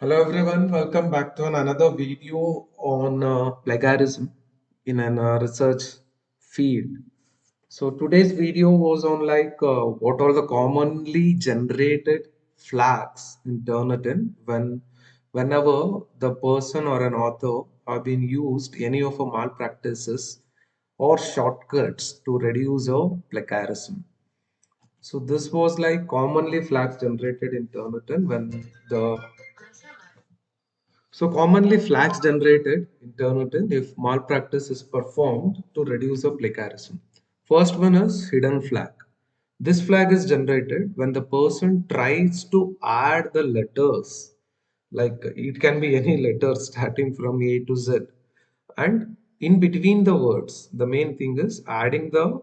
Hello everyone, welcome back to another video on plagiarism in an research field. So today's video was on what are the commonly generated flags in Turnitin whenever the person or an author have been used any of a malpractices or shortcuts to reduce a plagiarism. So this was like commonly flags generated in Turnitin when the so commonly flags generated in Turnitin if malpractice is performed to reduce a plagiarism. First one is hidden flag. This flag is generated when the person tries to add the letters, like it can be any letter starting from A to Z, and in between the words. The main thing is adding the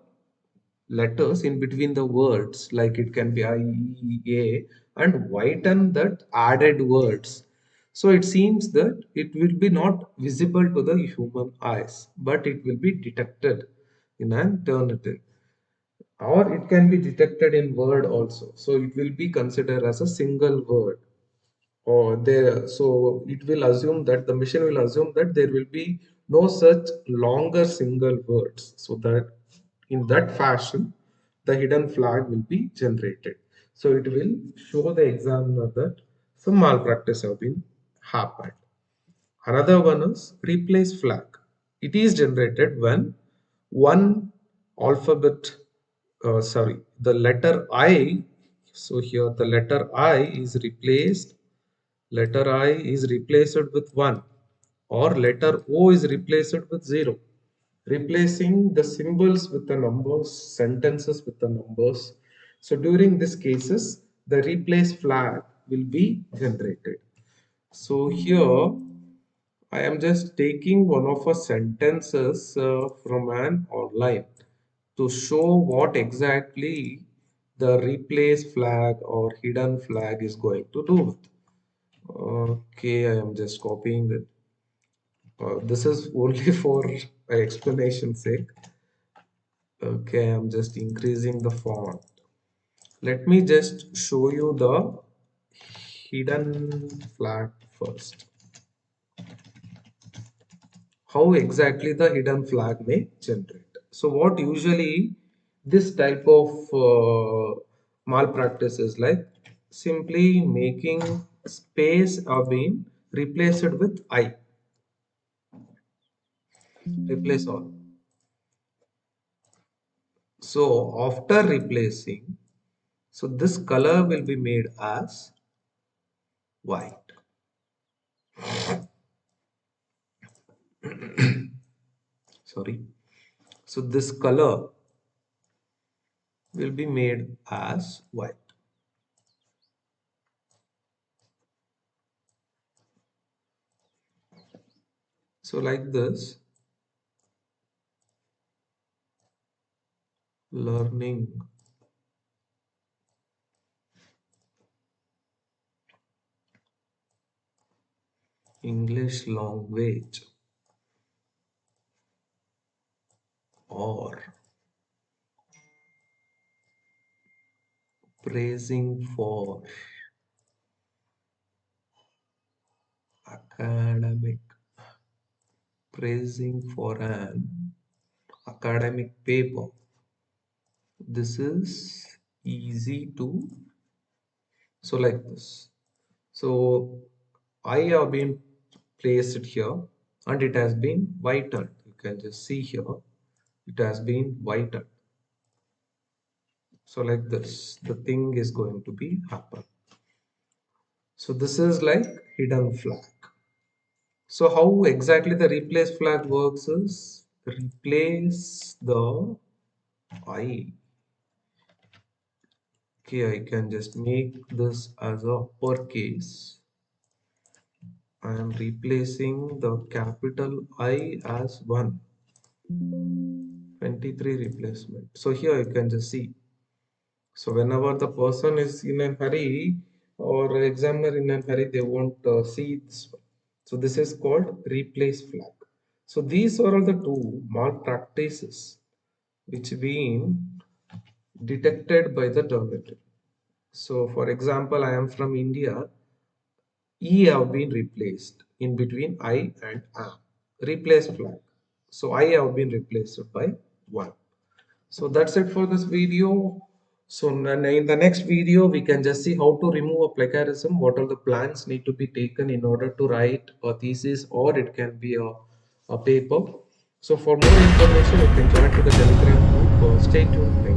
letters in between the words, like it can be I, E, A, and whiten that added words. So it seems that it will be not visible to the human eyes, but it will be detected in an Turnitin. Or it can be detected in word also. So it will be considered as a single word or there, so it will assume that the machine will assume that there will be no such longer single words, so that in that fashion the hidden flag will be generated. So it will show the examiner that some malpractice have been happened. Another one is replace flag. It is generated when one alphabet, the letter I. So here the letter I is replaced with 1 or letter O is replaced with 0. Replacing the symbols with the numbers, sentences with the numbers. So during these cases, the replace flag will be generated. So here I am just taking one of our sentences from an online to show what exactly the replace flag or hidden flag is going to do with. Okay, I am just copying it. This is only for explanation sake. Okay, I'm just increasing the font. Let me just show you the hidden flag first. How exactly the hidden flag may generate. So what usually this type of malpractice is like simply making space or being replaced with I. Replace all. So after replacing, so this color will be made as white. Sorry. So this color will be made as white. So like this, learning English language or praising for academic, praising for an academic paper. This is easy to, so like this. So I have been placed here and it has been whitened. You can just see here, it has been whitened. So like this, the thing is going to be happen. So this is like hidden flag. So how exactly the replace flag works is replace the I. Okay, I can just make this as a uppercase. I am replacing the capital I as 1. 23 replacement. So here you can just see. So whenever the person is in a hurry or examiner in a hurry, they won't see this one. So this is called replace flag. So these are all the two malpractices which been detected by the Turnitin. So for example, I am from India. E have been replaced in between I and am. Replace flag. So I have been replaced by 1. So that's it for this video. So in the next video, we can just see how to remove a plagiarism, what are the plans need to be taken in order to write a thesis, or it can be a paper. So for more information, you can join to the Telegram group. Stay tuned. Thank you.